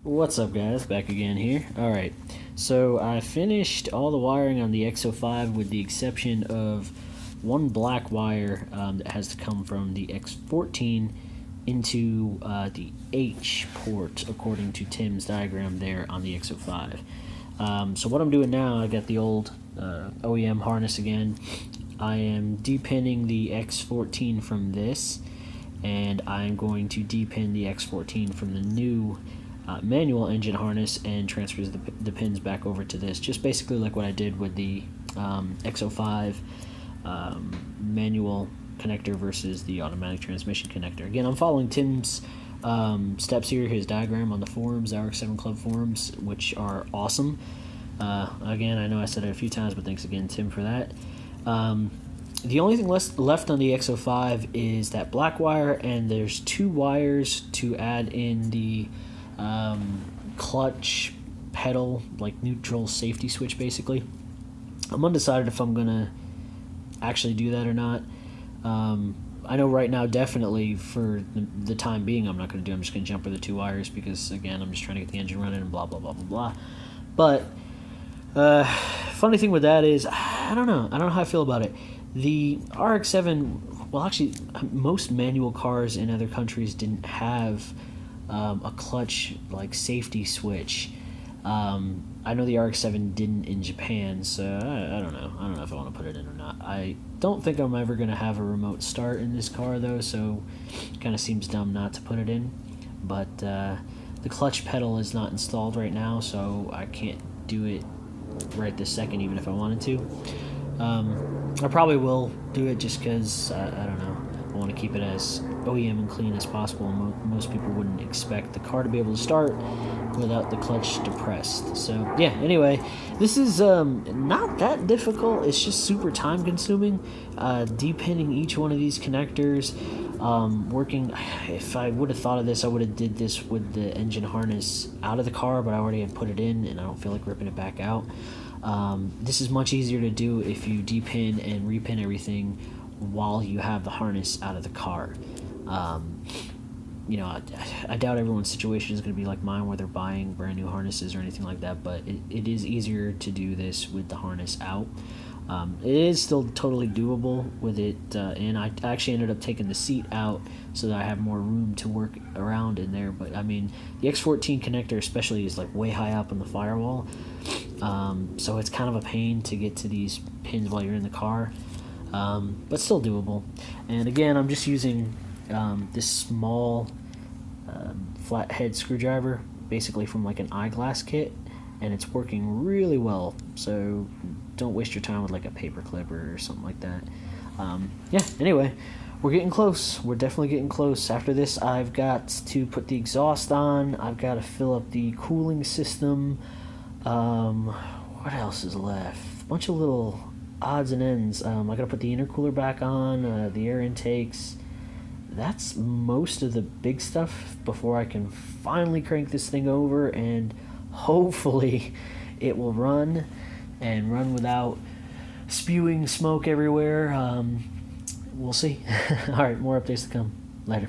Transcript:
What's up, guys? Back again here. Alright, so I finished all the wiring on the X05 with the exception of one black wire that has to come from the X14 into the H port according to Tim's diagram there on the X05. So what I'm doing now, I got the old OEM harness again. I am depinning the X14 from this, and I'm going to depin the X14 from the new manual engine harness and transfers the pins back over to this. Just basically like what I did with the X05 manual connector versus the automatic transmission connector. Again, I'm following Tim's steps here, his diagram on the forums, the RX7 Club forums, which are awesome. Again, I know I said it a few times, but thanks again, Tim, for that. The only thing left on the X05 is that black wire, and there's two wires to add in the clutch pedal, like neutral safety switch, basically. I'm undecided if I'm gonna actually do that or not. I know right now, definitely for the time being, I'm not gonna do. I'm just gonna jump over the two wires because, again, I'm just trying to get the engine running and blah blah blah blah blah. But funny thing with that is, I don't know how I feel about it. The RX7, well, actually, most manual cars in other countries didn't have a clutch like safety switch. I know the RX7 didn't in Japan, so I don't know. I don't know if I want to put it in or not. I don't think I'm ever going to have a remote start in this car, though, so it kind of seems dumb not to put it in. But the clutch pedal is not installed right now, so I can't do it right this second, even if I wanted to. I probably will do it just because, I don't know, I want to keep it as OEM and clean as possible. Most people wouldn't expect the car to be able to start without the clutch depressed. So yeah, anyway, this is not that difficult. It's just super time consuming. Depinning each one of these connectors, working. If I would have thought of this, I would have did this with the engine harness out of the car, but I already had put it in and I don't feel like ripping it back out. This is much easier to do if you depin and repin everything while you have the harness out of the car. You know, I doubt everyone's situation is going to be like mine where they're buying brand new harnesses or anything like that, but it is easier to do this with the harness out. It is still totally doable with it in. I actually ended up taking the seat out so that I have more room to work around in there, but I mean, the X14 connector especially is like way high up on the firewall, so it's kind of a pain to get to these pins while you're in the car. But still doable. And again, I'm just using this small flathead screwdriver, basically from like an eyeglass kit, and it's working really well. So don't waste your time with like a paper clipper or something like that. Yeah, anyway, we're getting close. We're definitely getting close. After this, I've got to put the exhaust on. I've got to fill up the cooling system. What else is left? A bunch of little odds and ends. I gotta put the intercooler back on, the air intakes. That's most of the big stuff before I can finally crank this thing over, and hopefully it will run and run without spewing smoke everywhere. We'll see. Alright, more updates to come. Later.